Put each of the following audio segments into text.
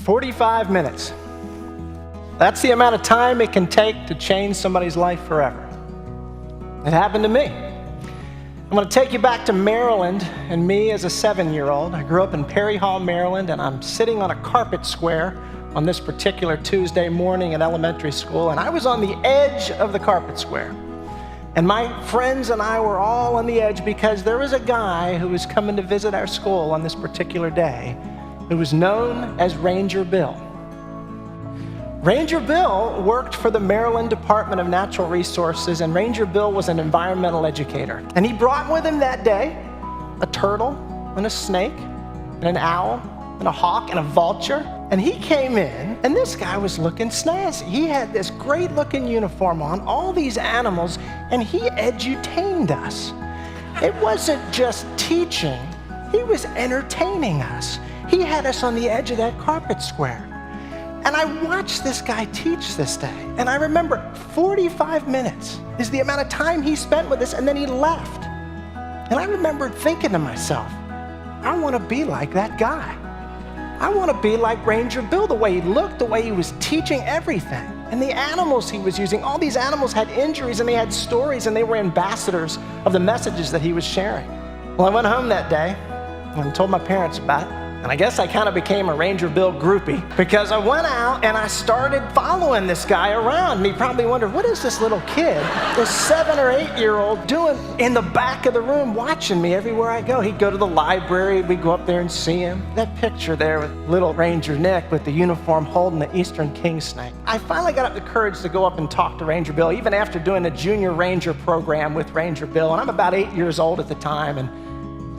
45 minutes. That's the amount of time it can take to change somebody's life forever. It happened to me. I'm going to take you back to Maryland and me as a 7-year-old. I grew up in Perry Hall, Maryland, and I'm sitting on a carpet square on this particular Tuesday morning in elementary school, and I was on the edge of the carpet square. And my friends and I were all on the edge because there was a guy who was coming to visit our school on this particular day who was known as Ranger Bill. Ranger Bill worked for the Maryland Department of Natural Resources, and Ranger Bill was an environmental educator. And he brought with him that day a turtle and a snake and an owl and a hawk and a vulture. And he came in, and this guy was looking snazzy. He had this great-looking uniform on, all these animals, and he edutained us. It wasn't just teaching, he was entertaining us. He had us on the edge of that carpet square. And I watched this guy teach this day, and I remember 45 minutes is the amount of time he spent with us, and then he left. And I remember thinking to myself, I want to be like that guy. I want to be like Ranger Bill, the way he looked, the way he was teaching everything. And the animals he was using, all these animals had injuries and they had stories and they were ambassadors of the messages that he was sharing. Well, I went home that day and told my parents about it. And I guess I kind of became a Ranger Bill groupie because I went out and I started following this guy around. And he probably wondered, what is this little kid, this 7 or 8-year-old, doing in the back of the room watching me everywhere I go? He'd go to the library, we'd go up there and see him. That picture there with little Ranger Nick with the uniform holding the Eastern King snake. I finally got up the courage to go up and talk to Ranger Bill, even after doing a junior ranger program with Ranger Bill. And I'm about 8 years old at the time. And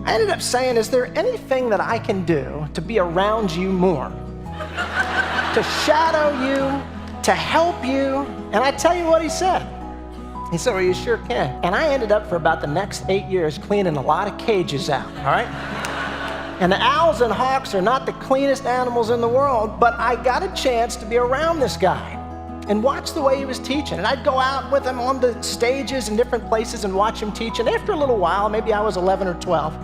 I ended up saying, is there anything that I can do to be around you more? To shadow you, to help you? And I tell you what he said. He said, well, you sure can. And I ended up for about the next 8 years cleaning a lot of cages out, all right? And the owls and hawks are not the cleanest animals in the world, but I got a chance to be around this guy and watch the way he was teaching. And I'd go out with him on the stages in different places and watch him teach. And after a little while, maybe I was 11 or 12,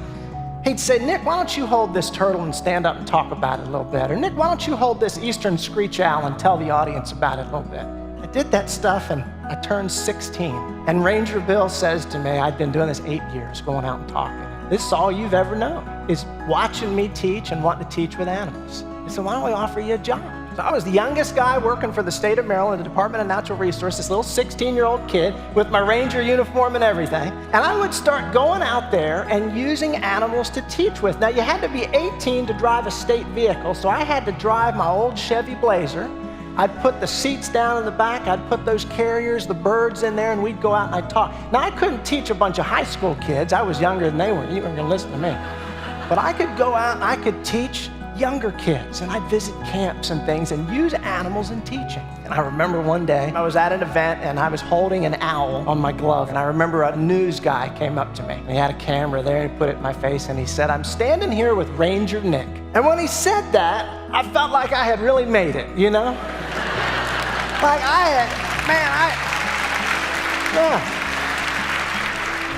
he'd say, Nick, why don't you hold this turtle and stand up and talk about it a little bit? Or Nick, why don't you hold this eastern screech owl and tell the audience about it a little bit? I did that stuff and I turned 16. And Ranger Bill says to me, I'd been doing this 8 years, going out and talking. This is all you've ever known, is watching me teach and wanting to teach with animals. He said, why don't we offer you a job? So I was the youngest guy working for the state of Maryland, the Department of Natural Resources, this little 16-year-old kid with my ranger uniform and everything. And I would start going out there and using animals to teach with. Now, you had to be 18 to drive a state vehicle, so I had to drive my old Chevy Blazer. I'd put the seats down in the back, I'd put those carriers, the birds in there, and we'd go out and I'd talk. Now, I couldn't teach a bunch of high school kids. I was younger than they were. You weren't going to listen to me. But I could go out and I could teach younger kids, and I'd visit camps and things and use animals in teaching. And I remember one day I was at an event and I was holding an owl on my glove, and I remember a news guy came up to me and he had a camera there and he put it in my face and he said, I'm standing here with Ranger Nick. And when he said that, I felt like I had really made it, you know? Like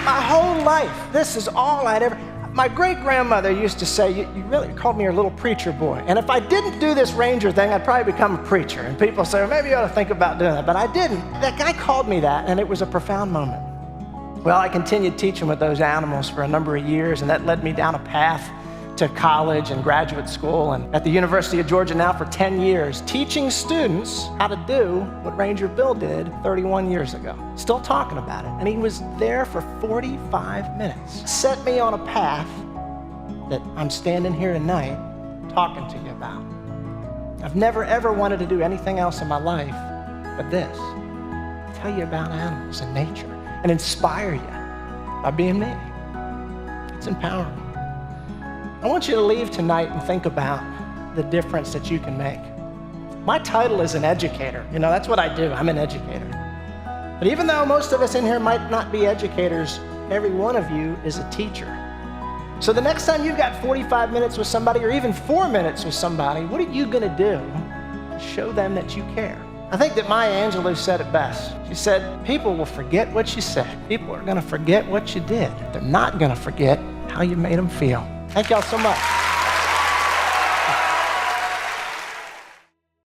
my whole life, this is all I'd ever. My great-grandmother used to say, you really called me your little preacher boy. And if I didn't do this ranger thing, I'd probably become a preacher. And people say, well, maybe you ought to think about doing that. But I didn't. That guy called me that, and it was a profound moment. Well, I continued teaching with those animals for a number of years, and that led me down a path to college and graduate school, and at the University of Georgia now for 10 years, teaching students how to do what Ranger Bill did 31 years ago. Still talking about it. And he was there for 45 minutes. Set me on a path that I'm standing here tonight talking to you about. I've never ever wanted to do anything else in my life but this. Tell you about animals and nature and inspire you by being me. It's empowering. I want you to leave tonight and think about the difference that you can make. My title is an educator. You know, that's what I do. I'm an educator. But even though most of us in here might not be educators, every one of you is a teacher. So the next time you've got 45 minutes with somebody or even 4 minutes with somebody, what are you going to do to show them that you care? I think that Maya Angelou said it best. She said, people will forget what you said. People are going to forget what you did. They're not going to forget how you made them feel. Thank y'all so much.